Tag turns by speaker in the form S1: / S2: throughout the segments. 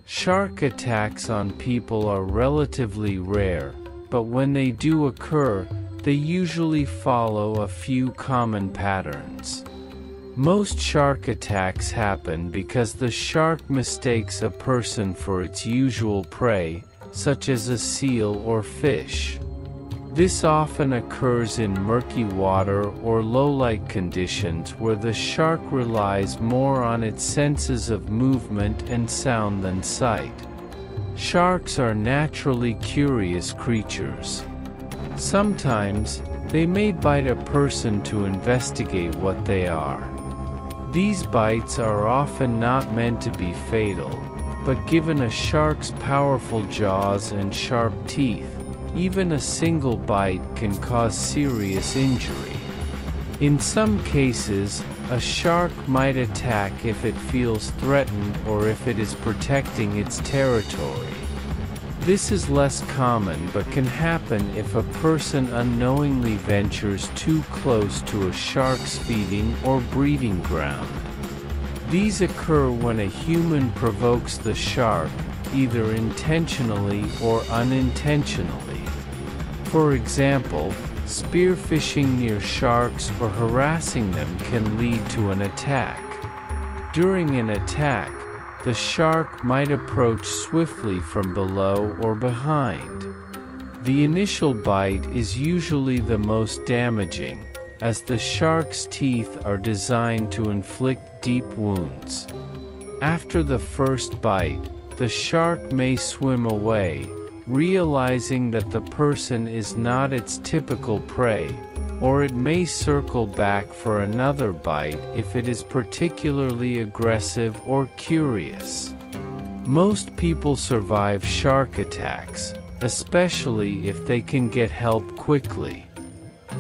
S1: Shark attacks on people are relatively rare, but when they do occur, they usually follow a few common patterns. Most shark attacks happen because the shark mistakes a person for its usual prey, such as a seal or fish. This often occurs in murky water or low-light conditions where the shark relies more on its senses of movement and sound than sight. Sharks are naturally curious creatures. Sometimes, they may bite a person to investigate what they are. These bites are often not meant to be fatal, but given a shark's powerful jaws and sharp teeth, even a single bite can cause serious injury. In some cases, a shark might attack if it feels threatened or if it is protecting its territory. This is less common but can happen if a person unknowingly ventures too close to a shark's feeding or breeding ground. These occur when a human provokes the shark, either intentionally or unintentionally. For example, spearfishing near sharks or harassing them can lead to an attack. During an attack, the shark might approach swiftly from below or behind. The initial bite is usually the most damaging, as the shark's teeth are designed to inflict deep wounds. After the first bite, the shark may swim away, realizing that the person is not its typical prey, or it may circle back for another bite if it is particularly aggressive or curious. Most people survive shark attacks, especially if they can get help quickly.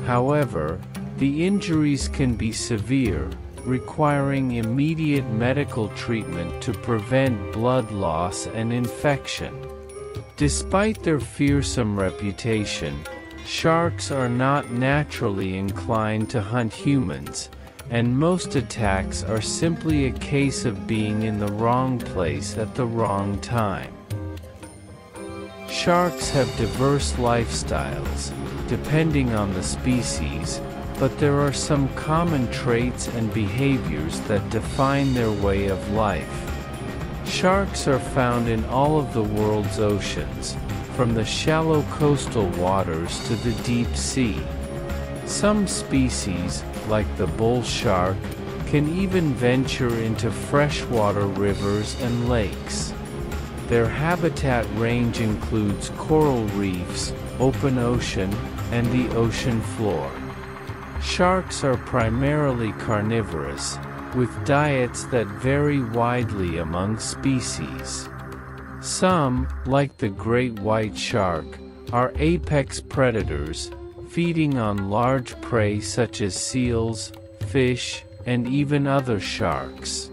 S1: However, the injuries can be severe, requiring immediate medical treatment to prevent blood loss and infection. Despite their fearsome reputation, sharks are not naturally inclined to hunt humans, and most attacks are simply a case of being in the wrong place at the wrong time. Sharks have diverse lifestyles, depending on the species, but there are some common traits and behaviors that define their way of life. Sharks are found in all of the world's oceans, from the shallow coastal waters to the deep sea. Some species, like the bull shark, can even venture into freshwater rivers and lakes. Their habitat range includes coral reefs, open ocean, and the ocean floor. Sharks are primarily carnivorous, with diets that vary widely among species. Some, like the great white shark, are apex predators, feeding on large prey such as seals, fish, and even other sharks.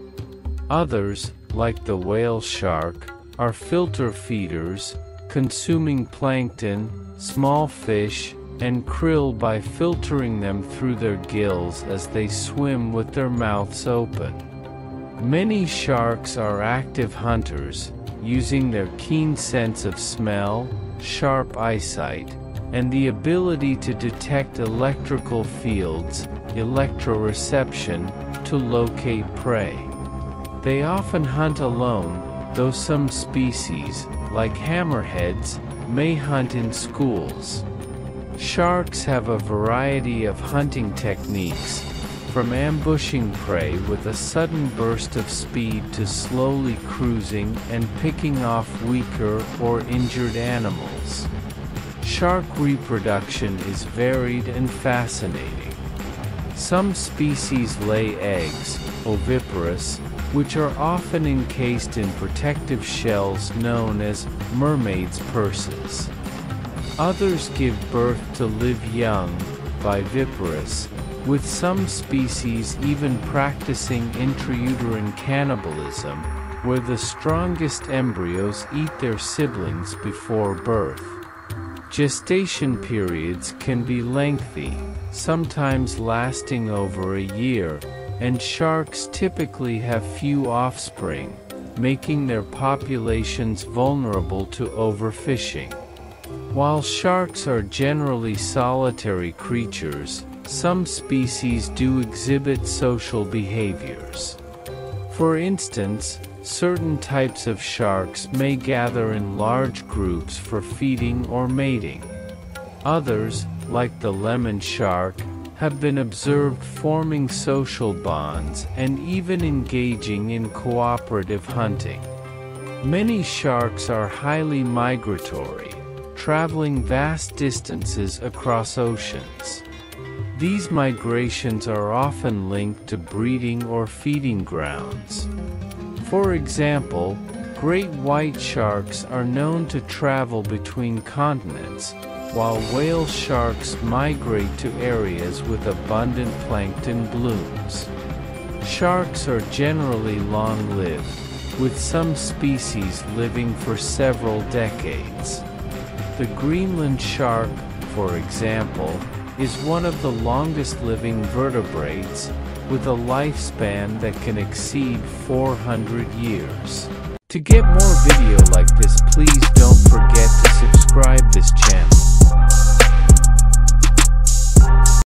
S1: Others, like the whale shark, are filter feeders, consuming plankton, small fish, and krill by filtering them through their gills as they swim with their mouths open. Many sharks are active hunters, using their keen sense of smell, sharp eyesight, and the ability to detect electrical fields, electroreception, to locate prey. They often hunt alone, though some species, like hammerheads, may hunt in schools. Sharks have a variety of hunting techniques, from ambushing prey with a sudden burst of speed to slowly cruising and picking off weaker or injured animals. Shark reproduction is varied and fascinating. Some species lay eggs, oviparous, which are often encased in protective shells known as mermaid's purses. Others give birth to live young, viviparous, with some species even practicing intrauterine cannibalism, where the strongest embryos eat their siblings before birth. Gestation periods can be lengthy, sometimes lasting over a year, and sharks typically have few offspring, making their populations vulnerable to overfishing. While sharks are generally solitary creatures, some species do exhibit social behaviors. For instance, certain types of sharks may gather in large groups for feeding or mating. Others, like the lemon shark, have been observed forming social bonds and even engaging in cooperative hunting. Many sharks are highly migratory, traveling vast distances across oceans. These migrations are often linked to breeding or feeding grounds. For example, great white sharks are known to travel between continents, while whale sharks migrate to areas with abundant plankton blooms. Sharks are generally long-lived, with some species living for several decades. The Greenland shark, for example, is one of the longest-living vertebrates, with a lifespan that can exceed 400 years. To get more video like this, please